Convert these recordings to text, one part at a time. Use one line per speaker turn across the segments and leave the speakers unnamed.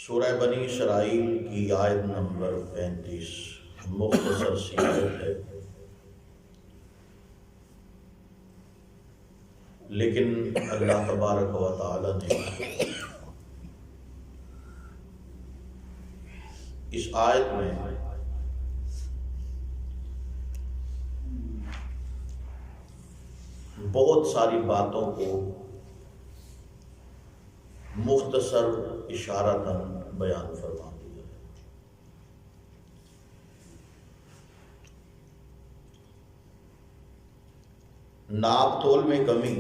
سورہ بنی اسرائیل کی آیت نمبر 35 مختصر سی آیت ہے، لیکن اللہ تبارک و تعالی نے اس آیت میں بہت ساری باتوں کو مختصر اشارتاً بیان فرما دیا ہے۔ ناپ تول میں کمی،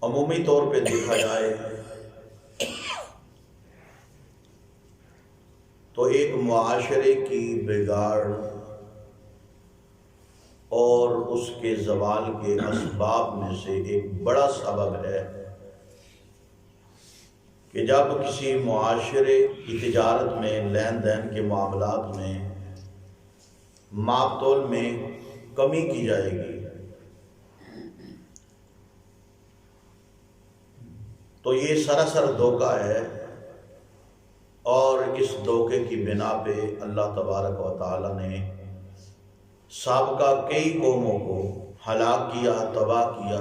عمومی طور پہ دیکھا جائے تو ایک معاشرے کی بگاڑ اور اس کے زوال کے اسباب میں سے ایک بڑا سبب ہے کہ جب کسی معاشرے کی تجارت میں، لین دین کے معاملات میں، ماپ تول میں کمی کی جائے گی تو یہ سراسر دھوکہ ہے، اور اس دھوکے کی بنا پہ اللہ تبارک و تعالی نے سابقہ کئی قوموں کو ہلاک کیا، تباہ کیا،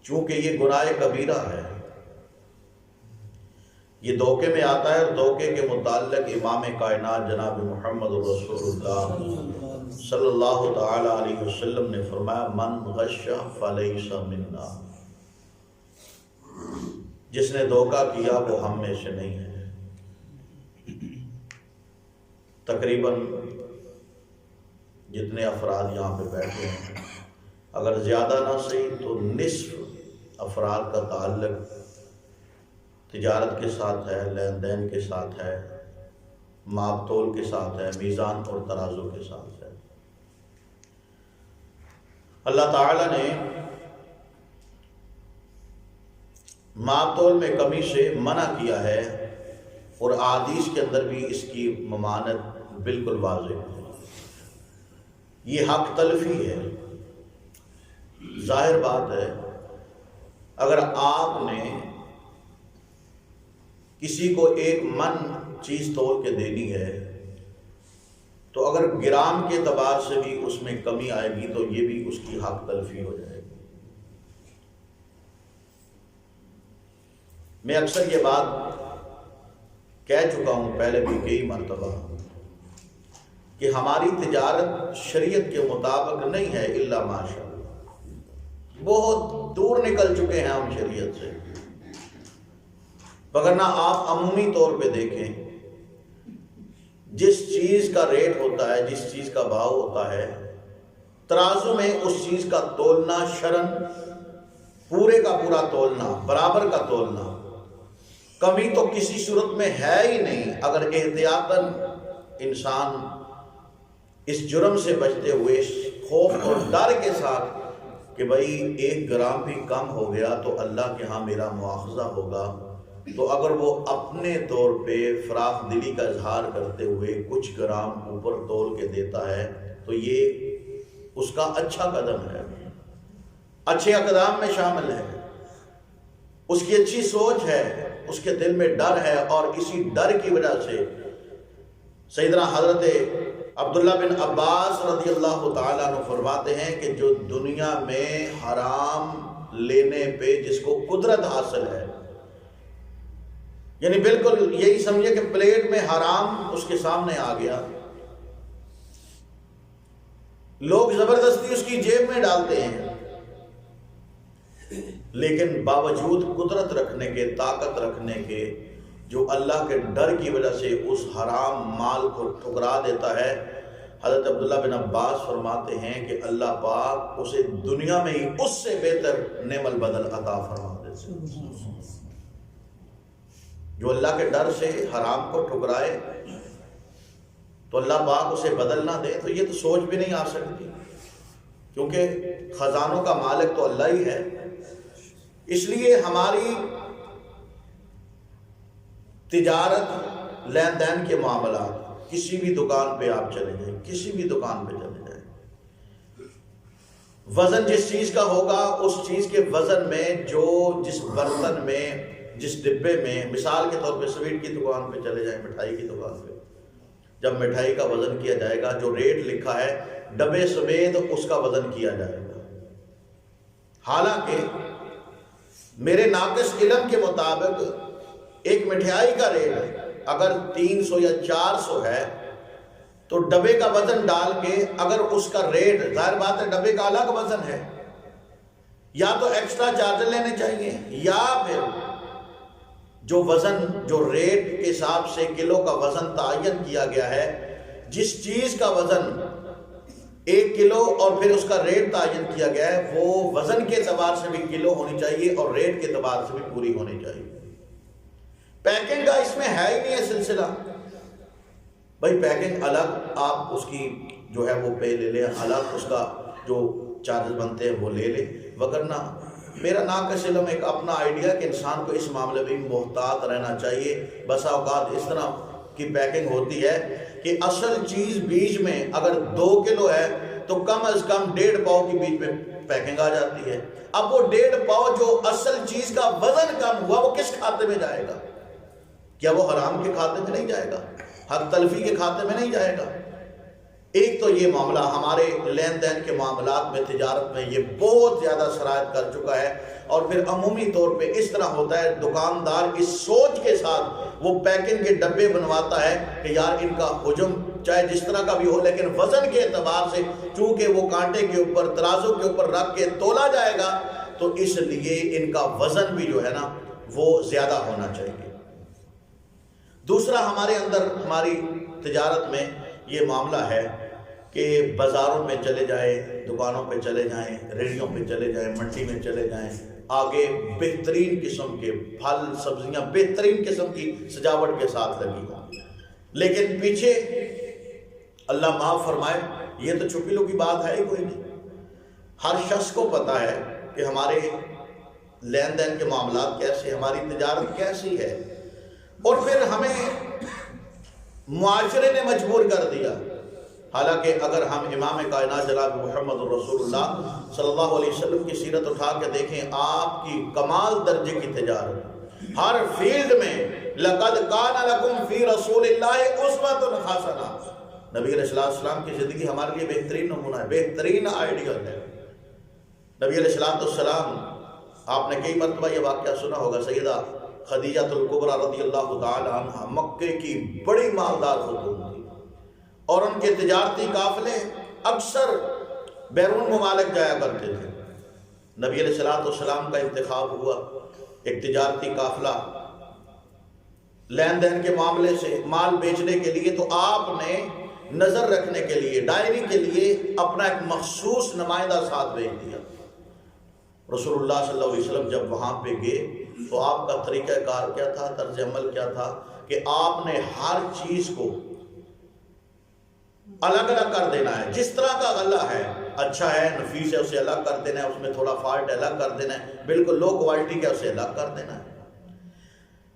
چونکہ یہ گناہ کبیرہ ہے۔ یہ دھوکے میں آتا ہے، اور دھوکے کے متعلق امام کائنات جناب محمد رسول اللہ صلی اللہ تعالی علیہ وسلم نے فرمایا، من غش فلیس منا، جس نے دھوکہ کیا وہ ہم میں سے نہیں ہے۔ تقریباً جتنے افراد یہاں پہ بیٹھے ہیں، اگر زیادہ نہ صحیح تو نصف افراد کا تعلق تجارت کے ساتھ ہے، لین دین کے ساتھ ہے، ماپ تول کے ساتھ ہے، میزان اور ترازو کے ساتھ ہے۔ اللہ تعالی نے ماپ تول میں کمی سے منع کیا ہے، اور احادیث کے اندر بھی اس کی ممانعت بالکل واضح ہے۔ یہ حق تلفی ہے۔ ظاہر بات ہے، اگر آپ نے کسی کو ایک من چیز تول کے دینی ہے تو اگر گرام کے اعتبار سے بھی اس میں کمی آئے گی تو یہ بھی اس کی حق تلفی ہو جائے گی۔ میں اکثر یہ بات کہہ چکا ہوں پہلے بھی کئی مرتبہ کہ ہماری تجارت شریعت کے مطابق نہیں ہے، الا ماشاء اللہ، بہت دور نکل چکے ہیں ہم شریعت سے۔ وگرنہ آپ عمومی طور پہ دیکھیں، جس چیز کا ریٹ ہوتا ہے، جس چیز کا بھاؤ ہوتا ہے، ترازو میں اس چیز کا تولنا شرعاً پورے کا پورا تولنا، برابر کا تولنا، کمی تو کسی صورت میں ہے ہی نہیں۔ اگر احتیاطاً انسان اس جرم سے بچتے ہوئے، اس خوف اور ڈر کے ساتھ کہ بھئی 1 گرام بھی کم ہو گیا تو اللہ کے ہاں میرا مواخذہ ہوگا، تو اگر وہ اپنے طور پہ فراخ دلی کا اظہار کرتے ہوئے کچھ گرام اوپر تول کے دیتا ہے تو یہ اس کا اچھا قدم ہے، اچھے اقدام میں شامل ہے، اس کی اچھی سوچ ہے، اس کے دل میں ڈر ہے، اور اسی ڈر کی وجہ سے سیدنا حضرت عبداللہ بن عباس رضی اللہ تعالیٰ عنہ فرماتے ہیں کہ جو دنیا میں حرام لینے پہ جس کو قدرت حاصل ہے، یعنی بالکل یہی سمجھے کہ پلیٹ میں حرام اس کے سامنے آ گیا، لوگ زبردستی اس کی جیب میں ڈالتے ہیں، لیکن باوجود قدرت رکھنے کے، طاقت رکھنے کے، جو اللہ کے ڈر کی وجہ سے اس حرام مال کو ٹھکرا دیتا ہے، حضرت عبداللہ بن عباس فرماتے ہیں کہ اللہ پاک اسے دنیا میں ہی اس سے بہتر نعم البدل عطا فرما دیتے ہیں۔ جو اللہ کے ڈر سے حرام کو ٹھکرائے تو اللہ پاک اسے بدل نہ دے، تو یہ تو سوچ بھی نہیں آ سکتی، کیونکہ خزانوں کا مالک تو اللہ ہی ہے۔ اس لیے ہماری تجارت، لین دین کے معاملات، کسی بھی دکان پہ آپ چلے جائیں، کسی بھی دکان پہ چلے جائیں، وزن جس چیز کا ہوگا اس چیز کے وزن میں جس برتن میں جس ڈبے میں، مثال کے طور پہ سویٹ کی دکان پہ چلے جائیں، مٹھائی کی دکان پہ، جب مٹھائی کا وزن کیا جائے گا جو ریٹ لکھا ہے ڈبے سمیت اس کا وزن کیا جائے گا۔ حالانکہ میرے ناقص علم کے مطابق ایک مٹھائی کا ریٹ اگر 300 یا 400 ہے تو ڈبے کا وزن ڈال کے اگر اس کا ریٹ، ظاہر بات ہے ڈبے کا الگ وزن ہے، یا تو ایکسٹرا چارج لینے چاہیے، یا پھر جو وزن جو ریٹ کے حساب سے کلو کا وزن تعین کیا گیا ہے، جس چیز کا وزن 1 کلو اور پھر اس کا ریٹ تعین کیا گیا ہے، وہ وزن کے اعتبار سے بھی کلو ہونی چاہیے اور ریٹ کے اعتبار سے بھی پوری ہونی چاہیے۔ پیکنگ کا اس میں ہے ہی نہیں ہے سلسلہ، بھائی پیکنگ الگ آپ اس کی جو ہے وہ پے لے لیں، الگ اس کا جو چارج بنتے ہیں وہ لے لیں، وگرنہ میرا ناقص علم ایک اپنا آئیڈیا کہ انسان کو اس معاملے میں محتاط رہنا چاہیے۔ بسا اوقات اس طرح کی پیکنگ ہوتی ہے کہ اصل چیز بیچ میں اگر 2 کلو ہے تو کم از کم 1.5 پاؤ کی بیچ میں پیکنگ آ جاتی ہے۔ اب وہ 1.5 پاؤ جو اصل چیز کا وزن کم ہوا وہ کس کھاتے میں جائے گا؟ کیا وہ حرام کے کھاتے میں نہیں جائے گا؟ حق تلفی کے کھاتے میں نہیں جائے گا؟ ایک تو یہ معاملہ ہمارے لین دین کے معاملات میں، تجارت میں یہ بہت زیادہ سرایت کر چکا ہے، اور پھر عمومی طور پہ اس طرح ہوتا ہے دکاندار اس سوچ کے ساتھ وہ پیکنگ کے ڈبے بنواتا ہے کہ یار ان کا حجم چاہے جس طرح کا بھی ہو لیکن وزن کے اعتبار سے چونکہ وہ کانٹے کے اوپر ترازو کے اوپر رکھ کے تولا جائے گا تو اس لیے ان کا وزن بھی جو ہے نا وہ زیادہ ہونا چاہیے۔ دوسرا ہمارے اندر ہماری تجارت میں یہ معاملہ ہے کہ بازاروں میں چلے جائیں، دکانوں پہ چلے جائیں، ریڑھیوں پہ چلے جائیں، منڈی میں چلے جائیں، آگے بہترین قسم کے پھل سبزیاں بہترین قسم کی سجاوٹ کے ساتھ لگی ہوں، لیکن پیچھے اللہ معاف فرمائے یہ تو چھپی لو کی بات ہے ہی کوئی نہیں۔ ہر شخص کو پتا ہے کہ ہمارے لین دین کے معاملات کیسے، ہماری تجارت کیسی ہے، اور پھر ہمیں معاشرے نے مجبور کر دیا۔ حالانکہ اگر ہم امام کائنات جناب محمد رسول اللہ صلی اللہ علیہ وسلم کی سیرت اٹھا کے دیکھیں، آپ کی کمال درجے کی تجارت ہر فیلڈ میں، لَقَدْ كَانَ لَكُمْ فِي رَسُولِ اللَّهِ أُسْوَةٌ حَسَنَةٌ، نبی علیہ السلام کی زندگی ہمارے لیے بہترین نمونہ ہے، بہترین آئیڈیل ہے۔ نبی علیہ السلام، آپ نے کئی مرتبہ یہ واقعہ سنا ہوگا، سیدہ خدیجہ الکبریٰ رضی اللہ تعالی عنہ مکے کی بڑی مالدار خاتون تھی، اور ان کے تجارتی قافلے اکثر بیرون ممالک جایا کرتے تھے۔ نبی علیہ السلام کا انتخاب ہوا، ایک تجارتی قافلہ لین دین کے معاملے سے مال بیچنے کے لیے، تو آپ نے نظر رکھنے کے لیے ڈائری کے لیے اپنا ایک مخصوص نمائندہ ساتھ بھیج دیا۔ رسول اللہ صلی اللہ علیہ وسلم جب وہاں پہ گئے تو آپ کا طریقہ کار کیا تھا، طرز عمل کیا تھا کہ آپ نے ہر چیز کو الگ الگ کر دینا ہے۔ جس طرح کا غلہ ہے، اچھا ہے، نفیس ہے، اسے الگ کر دینا ہے، اس میں تھوڑا فالٹ الگ کر دینا ہے، بالکل لو کوالٹی کا اسے الگ کر دینا ہے۔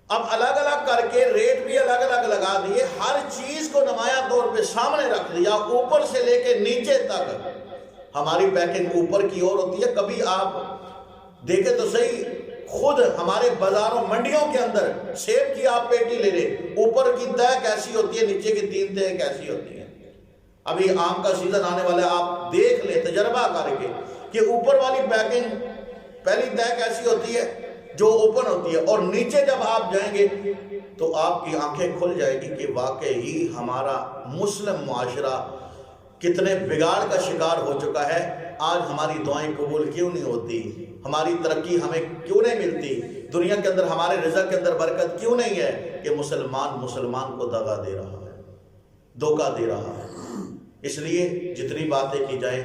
اب الگ الگ کر کے ریٹ بھی الگ الگ لگا دیے، ہر چیز کو نمایاں طور پہ سامنے رکھ دیا، اوپر سے لے کے نیچے تک۔ ہماری پیکنگ اوپر کی اور ہوتی ہے، کبھی آپ دیکھیں تو صحیح، خود ہمارے بازاروں منڈیوں کے اندر سیب کی آپ پیٹی لے لیں، اوپر کی تہ کیسی ہوتی ہے، نیچے کی 3 تہیں کیسی ہوتی ہیں۔ ابھی آم کا سیزن آنے والا ہے، آپ دیکھ لیں تجربہ کر کے کہ اوپر والی پیکنگ پہلی تہ کیسی ہوتی ہے جو اوپن ہوتی ہے، اور نیچے جب آپ جائیں گے تو آپ کی آنکھیں کھل جائے گی کہ واقعی ہمارا مسلم معاشرہ کتنے بگاڑ کا شکار ہو چکا ہے۔ آج ہماری دعائیں قبول کیوں نہیں ہوتی، ہماری ترقی ہمیں کیوں نہیں ملتی، دنیا کے اندر ہمارے رزق کے اندر برکت کیوں نہیں ہے؟ کہ مسلمان کو دغا دے رہا ہے، دھوکہ دے رہا ہے۔ اس لیے جتنی باتیں کی جائیں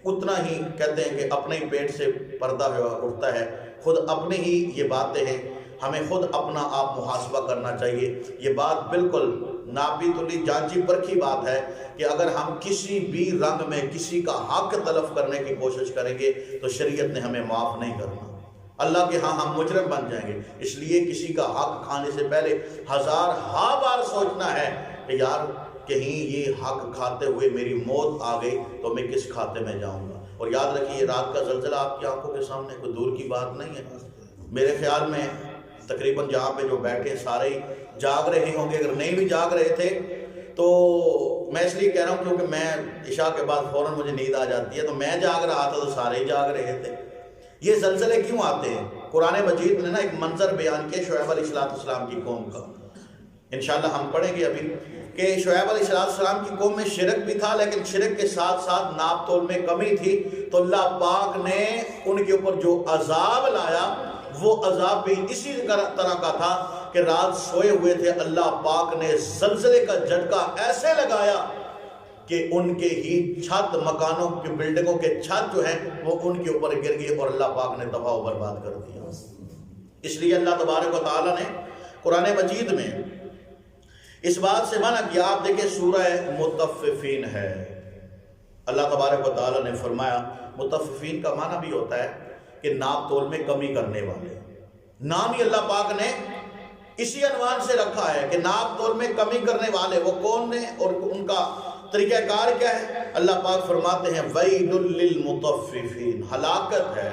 اتنا ہی کہتے ہیں کہ اپنے ہی پیٹ سے پردہ اٹھتا ہے، خود اپنے ہی یہ باتیں ہیں، ہمیں خود اپنا آپ محاسبہ کرنا چاہیے۔ یہ بات بالکل ناپی تلی جانچی پرکھی بات ہے کہ اگر ہم کسی بھی رنگ میں کسی کا حق تلف کرنے کی کوشش کریں گے تو شریعت نے ہمیں معاف نہیں کرنا، اللہ کے ہاں ہم مجرم بن جائیں گے۔ اس لیے کسی کا حق کھانے سے پہلے 1000 بار سوچنا ہے کہ یار کہیں یہ حق کھاتے ہوئے میری موت آ گئی تو میں کس کھاتے میں جاؤں گا۔ اور یاد رکھیے یہ رات کا زلزلہ آپ کی آنکھوں کے سامنے کوئی دور کی بات نہیں ہے۔ میرے خیال میں تقریباً جہاں پہ جو بیٹھے سارے ہی جاگ رہے ہوں گے، اگر نہیں بھی جاگ رہے تھے تو میں اس لیے کہہ رہا ہوں کیونکہ میں عشاء کے بعد فوراً مجھے نیند آ جاتی ہے، تو میں جاگ رہا تھا تو سارے ہی جاگ رہے تھے۔ یہ زلزلے کیوں آتے ہیں؟ قرآن مجید نے ایک منظر بیان کیا شعیب علیہ السلام کی قوم کا، انشاءاللہ ہم پڑھیں گے ابھی کہ شعیب علیہ السلام کی قوم میں شرک بھی تھا، لیکن شرک کے ساتھ ساتھ ناپ تول میں کمی تھی، تو اللہ پاک نے ان کے اوپر جو عذاب لایا وہ عذاب بھی اسی طرح کا تھا کہ رات سوئے ہوئے تھے، اللہ پاک نے زلزلے کا جھٹکا ایسے لگایا کہ ان کے ہی چھت، مکانوں کے بلڈنگوں کے چھت جو ہیں وہ ان کے اوپر گر گئے اور اللہ پاک نے تباہ و برباد کر دیا۔ اس لیے اللہ تبارک و تعالیٰ نے قرآن مجید میں اس بات سے منع کیا۔ آپ دیکھیں سورہ مطففین ہے، اللہ تبارک و تعالیٰ نے فرمایا مطففین کا معنی بھی ہوتا ہے کہ ناپ تول میں کمی کرنے والے، نام ہی اللہ پاک نے اسی عنوان سے رکھا ہے کہ ناپ تول میں کمی کرنے والے وہ کون ہیں اور ان کا طریقہ کار کیا ہے۔ اللہ پاک فرماتے ہیں وَيْلٌ لِّلْمُطَفِّفِينَ، ہلاکت ہے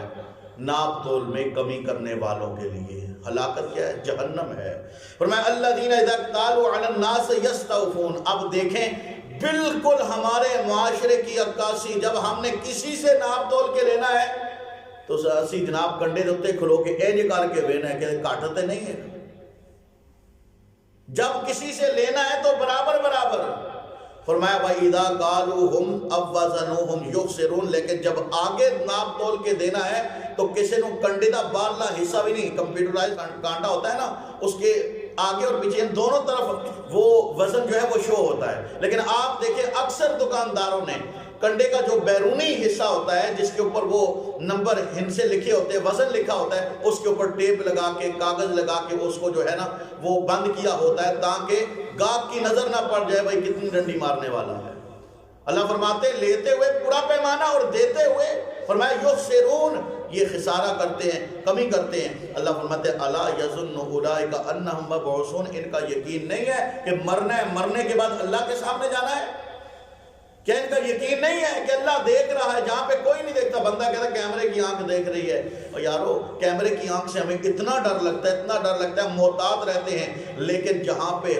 ناپ تول میں کمی کرنے والوں کے لیے۔ ہلاکت کیا ہے؟ جہنم ہے۔ فرمایا الَّذِينَ إِذَا اكْتَالُوا عَلَى النَّاسِ يَسْتَوْفُونَ۔ اب دیکھیں بالکل ہمارے معاشرے کی عکاسی، جب ہم نے کسی سے ناپ تول کے لینا ہے تو اسی جناب کنڈے دوتے کھلو کے اینج کر کے وینا ہے کہ کاٹتے نہیں ہے۔ جب کسی سے لینا ہے تو برابر برابر۔ فرمایا وَإِذَا قَالُوهُمْ أَوْ وَزَنُوهُمْ يُخْسِرُونَ، لیکن جب آگے ناپ تول کے دینا ہے تو کسی نو کنڈے دا بارلا حصہ بھی نہیں، کمپیوٹرائز کانٹا ہوتا ہے نا، اس کے آگے اور پیچھے دونوں طرف وہ وزن جو ہے وہ شو ہوتا ہے۔ لیکن آپ دیکھیں اکثر دکانداروں نے کنڈے کا جو بیرونی حصہ ہوتا ہے جس کے اوپر وہ نمبر ہندسے لکھے ہوتے ہیں، وزن لکھا ہوتا ہے، اس کے اوپر ٹیپ لگا کے کاغذ لگا کے اس کو جو ہے نا وہ بند کیا ہوتا ہے تاکہ گاہک کی نظر نہ پڑ جائے بھائی کتنی ڈنڈی مارنے والا ہے۔ اللہ فرماتے لیتے ہوئے پورا پیمانہ اور دیتے ہوئے فرمایا یخسرون، یہ خسارہ کرتے ہیں، کمی کرتے ہیں۔ اللہ فرماتے الا یظن اولئک انہم مبعوثون، ان کا یقین نہیں ہے کہ مرنا ہے، مرنے کے بعد اللہ کے سامنے جانا ہے؟ کیا ان کا یقین نہیں ہے کہ اللہ دیکھ رہا ہے جہاں پہ کوئی نہیں دیکھتا؟ بندہ کہتا ہے کیمرے کی آنکھ دیکھ رہی ہے، اور یارو کیمرے کی آنکھ سے ہمیں اتنا ڈر لگتا ہے، اتنا ڈر لگتا ہے، محتاط رہتے ہیں، لیکن جہاں پہ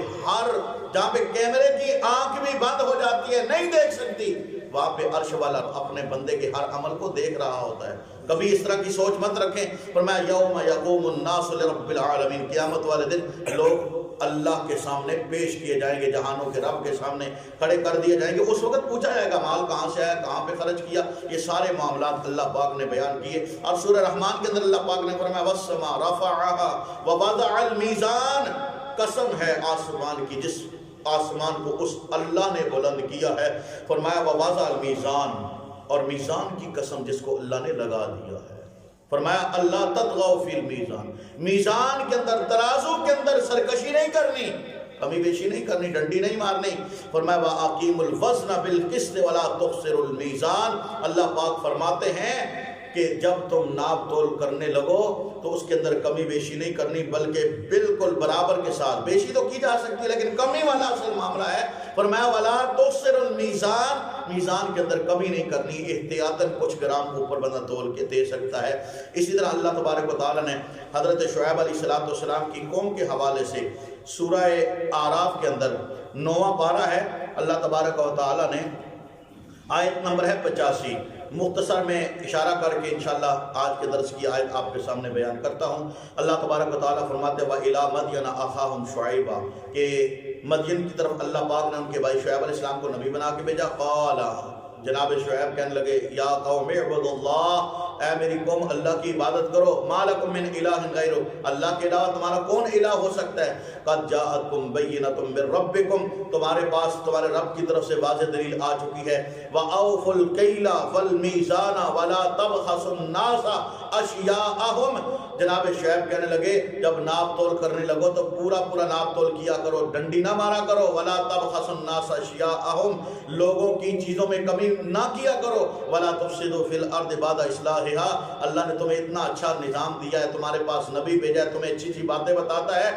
کیمرے کی آنکھ بھی بند ہو جاتی ہے، نہیں دیکھ سکتی، وہاں پہ عرش والا اپنے بندے کے ہر عمل کو دیکھ رہا ہوتا ہے۔ کبھی اس طرح کی سوچ مت رکھیں۔ فرمایا یوم یقوم الناس لرب العالمین، قیامت والے دن لوگ اللہ کے سامنے پیش کیے جائیں گے، جہانوں کے رب کے سامنے کھڑے کر دیے جائیں گے۔ اس وقت پوچھا جائے گا مال کہاں سے آیا، کہاں پہ خرچ کیا، یہ سارے معاملات اللہ پاک نے بیان کیے۔ اور سورہ رحمان کے اندر اللہ پاک نے فرمایا والسماء رفعها ووضع المیزان، قسم ہے آسمان کی جس آسمان کو اس اللہ نے بلند کیا ہے۔ فرمایا ووضع المیزان، اور میزان کی قسم جس کو اللہ نے لگا دیا ہے۔ فرمایا اللہ تطغوا فی المیزان، میزان کے اندر، ترازو کے اندر سرکشی نہیں کرنی، کمی بیشی نہیں کرنی، ڈنڈی نہیں مارنی۔ فرمایا وَأَقِیمُوا الْوَزْنَ بِالْقِسْطِ وَلَا تُخْسِرُوا الْمِیزَانَ، اللہ پاک فرماتے ہیں کہ جب تم ناپ تول کرنے لگو تو اس کے اندر کمی بیشی نہیں کرنی، بلکہ بالکل برابر کے ساتھ، بیشی تو کی جا سکتی ہے لیکن کمی والا اصل معاملہ ہے۔ فرمایا وَلَا تُخْسِرُوا الْمِیزَانَ، میزان کے اندر کمی نہیں کرنی، احتیاطاً کچھ گرام اوپر بندہ تول کے دے سکتا ہے۔ اسی طرح اللہ تبارک و تعالیٰ نے حضرت شعیب علیہ السلام کی قوم کے حوالے سے سورہ اعراف کے اندر 9واں پارہ ہے، اللہ تبارک و تعالیٰ نے آیت نمبر ہے 85، مختصر میں اشارہ کر کے انشاءاللہ آج کے درس کی آیت آپ کے سامنے بیان کرتا ہوں۔ اللہ تبارک و تعالیٰ فرماتے وَإِلَىٰ مَدْيَنَ أَخَاهُمْ شُعَيْبًا، کہ مدین کی طرف اللہ پاک نے ان کے بھائی شعیب علیہ السلام کو نبی بنا کے بھیجا۔ قال، جناب شعیب کہنے لگے یا قوم اعبدوا اللہ، اے میری قوم اللہ کی عبادت کرو، ما لکم من الہ غیرہ، اللہ کے علاوہ تمہارا کون الہ ہو سکتا ہے؟ قد جاءتکم بینۃ من ربکم، تمہارے پاس تمہارے رب کی طرف سے واضح دلیل آ چکی ہے۔ وَأَوْفُوا الْكَيْلَ وَالْمِیزَانَ وَلَا تَبْخَسُوا النَّاسَ أَشْیَاءَهُمْ، جناب شعیب کہنے لگے جب ناپ تول کرنے لگو تو پورا پورا ناپ تول کیا کرو، ڈنڈی نہ مارا کرو۔ وَلَا تَبْخَسُوا النَّاسَ أَشْیَاءَهُمْ، لوگوں کی چیزوں میں کمی نہ کیا کرو۔ وَلَا تُفْسِدُوا فِي الْأَرْضِ بَعْدَ إِصْلَاحِهَا، اللہ نے تمہیں اتنا اچھا نظام دیا ہے، تمہارے پاس نبی بھیجا ہے، تمہیں اچھی اچھی باتیں بتاتا ہے،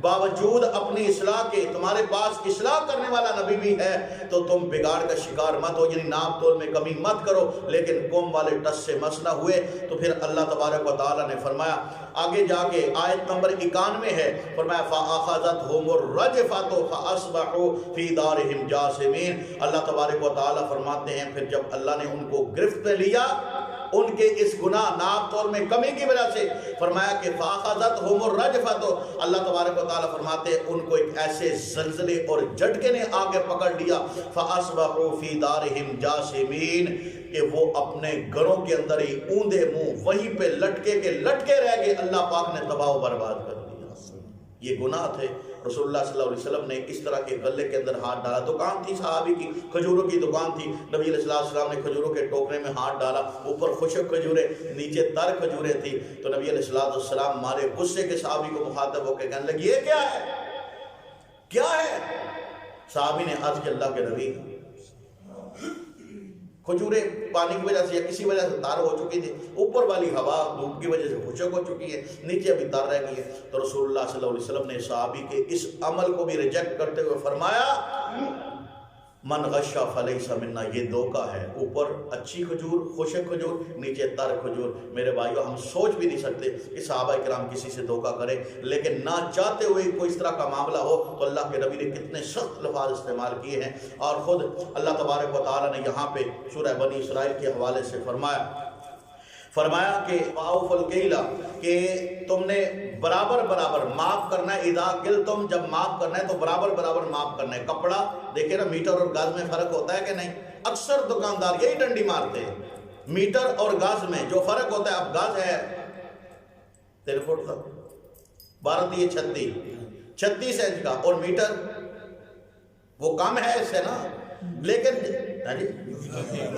باوجود اپنی اصلاح کے تمہارے پاس اصلاح کرنے والا نبی بھی ہے تو تم بگاڑ کا شکار مت ہو، یعنی ناپ تول میں کمی مت کرو۔ لیکن قوم والے ٹس سے مس نہ ہوئے تو پھر اللہ تبارک و تعالیٰ نے فرمایا آگے جا کے آیت نمبر 91 ہے، فرمایا فَأَخَذَتْهُمُ الرَّجْفَةُ فَأَصْبَحُوا فِي دَارِهِمْ جَاثِمِينَ۔ اللہ تبارک و تعالیٰ فرماتے ہیں پھر جب اللہ نے ان کو گرفت میں لیا ان کے اس گناہ ناپ تول میں کمی کی وجہ سے، فرمایا کہ فَأَخَذَتْهُمُ الرَّجْفَةُ، اللہ تبارک و تعالیٰ فرماتے ہیں ان کو ایک ایسے زلزلے اور جھٹکے نے آگے پکڑ لیا، فَأَصْبَحُوا فِي دَارِهِمْ جَاثِمِينَ، کہ وہ اپنے گھروں کے اندر ہی اوندے منہ وہیں پہ لٹکے کے لٹکے رہ گئے۔ اللہ پاک نے تباہ و برباد کر دیا۔ یہ گناہ تھے۔ رسول اللہ صلی اللہ علیہ وسلم نے اس طرح کے غلے کے اندر ہاتھ ڈالا، دکان تھی صحابی کی، کھجوروں کی دکان تھی، نبی علیہ السلام نے کھجوروں کے ٹوکرے میں ہاتھ ڈالا، اوپر خشک کھجوریں نیچے تر کھجوریں تھی، تو نبی علیہ السلام مارے غصے کے صحابی کو مخاطب ہو کے کہنے لگے یہ کیا ہے، کیا ہے؟ صحابی نے عرض کیا اللہ کے نبی کھجوریں پانی کی وجہ سے یا کسی وجہ سے تار ہو چکی تھی، اوپر والی ہوا دھوپ کی وجہ سے خشک ہو چکی ہے، نیچے ابھی تار رہ گئی ہے۔ تو رسول اللہ صلی اللہ علیہ وسلم نے صحابی کے اس عمل کو بھی ریجیکٹ کرتے ہوئے فرمایا من غش فلیس منا، یہ دھوکہ ہے، اوپر اچھی کھجور خشک کھجور نیچے تر کھجور۔ میرے بھائیو ہم سوچ بھی نہیں سکتے کہ صحابہ کرام کسی سے دھوکہ کرے، لیکن نہ چاہتے ہوئے کوئی اس طرح کا معاملہ ہو تو اللہ کے نبی نے کتنے سخت لفظ استعمال کیے ہیں۔ اور خود اللہ تبارک و تعالیٰ نے یہاں پہ سورہ بنی اسرائیل کے حوالے سے فرمایا کہ وَأَوْفُوا الْكَيْلَ، کہ تم نے برابر برابر معاف کرنا ہے، اذا قلتم، جب معاف کرنا ہے تو برابر برابر معاف کرنا ہے۔ کپڑا دیکھیں نا، میٹر اور گاز میں فرق ہوتا ہے کہ نہیں؟ اکثر دکاندار یہی ڈنڈی مارتے ہیں، میٹر اور گاز میں جو فرق ہوتا ہے۔ اب گاز ہے 3 فٹ کا، 12 36 انچ کا، اور میٹر وہ کم ہے اس سے نا، لیکن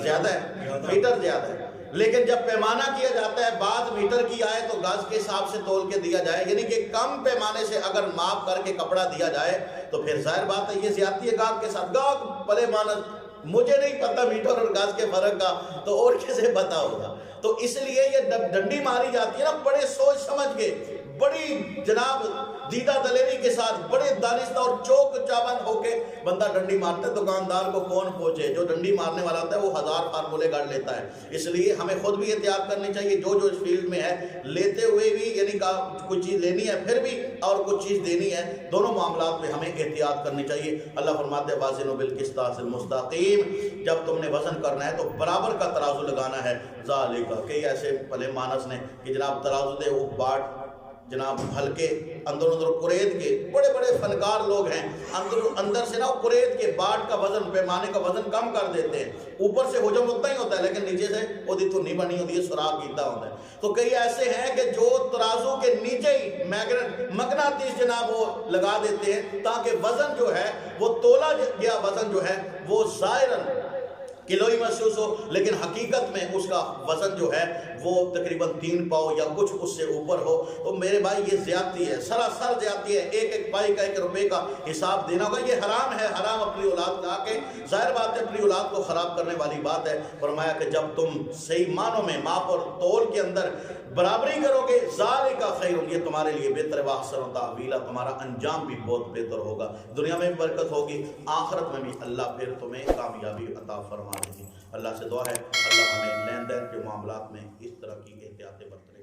زیادہ ہے، میٹر زیادہ ہے، لیکن جب پیمانہ کیا جاتا ہے بات میٹر کی آئے تو گاز کے حساب سے تول کے دیا جائے، یعنی کہ کم پیمانے سے اگر ماپ کر کے کپڑا دیا جائے تو پھر ظاہر بات ہے یہ زیادتی ہے گاہک کے ساتھ۔ گاہک بھلے مانت مجھے نہیں پتا میٹر اور گاز کے فرق کا، تو اور کیسے پتا ہوگا؟ تو اس لیے یہ ڈنڈی ماری جاتی ہے نا بڑے سوچ سمجھ کے، بڑی جناب دیدہ دلیری کے ساتھ، بڑے دانستہ اور چوک چابند ہو کے بندہ ڈنڈی مارتا ہے۔ دکاندار کو کون پوچھے، جو ڈنڈی مارنے والا ہوتا ہے وہ 1000 فارمولے گاڑ لیتا ہے۔ اس لیے ہمیں خود بھی احتیاط کرنی چاہیے، جو اس فیلڈ میں ہے، لیتے ہوئے بھی یعنی کچھ چیز لینی ہے پھر بھی اور کچھ چیز دینی ہے، دونوں معاملات میں ہمیں احتیاط کرنی چاہیے۔ اللہ فرماتے ہیں وازنوا بالقسطاس المستقیم، جب تم نے وزن کرنا ہے تو برابر کا ترازو لگانا ہے۔ ذالک، کئی ایسے پلے مانس نے کہ جناب ترازو دے وہ باٹ جناب ہلکے اندر قرید کے، بڑے بڑے فنکار لوگ ہیں، اندر سے نا قرید کے باٹ کا وزن، پیمانے کا وزن کم کر دیتے ہیں، اوپر سے حجم اتنا ہی ہوتا ہے لیکن نیچے سے وہ دھنی بنی ہوتی ہے، سراغ کیتا ہوتا ہے۔ تو کئی ایسے ہیں کہ جو ترازو کے نیچے ہی مغناطیس جناب وہ لگا دیتے ہیں تاکہ وزن جو ہے وہ تولا گیا وزن جو ہے وہ ظاہراً کلو ہی محسوس ہو، لیکن حقیقت میں اس کا وزن جو ہے وہ تقریباً 3 پاؤ یا کچھ اس سے اوپر ہو۔ تو میرے بھائی یہ زیادتی ہے، سراسر زیادتی ہے۔ ایک پائی کا 1 روپے کا حساب دینا ہوگا، یہ حرام ہے، حرام اپنی اولاد لا کے، ظاہر بات ہے اپنی اولاد کو خراب کرنے والی بات ہے۔ فرمایا کہ جب تم صحیح معنوں میں ماپ اور تول کے اندر برابری کرو گے، ذالک خیر، یہ تمہارے لیے بہتر ہے، واحسن تأویلا، تمہارا انجام بھی بہت بہتر ہوگا، دنیا میں بھی برکت ہوگی، آخرت میں بھی اللہ پھر تمہیں کامیابی عطا فرما دے گی۔ اللہ سے دعا ہے اللہ ہمیں لین دین کے معاملات میں اس طرح کی احتیاطیں برتنے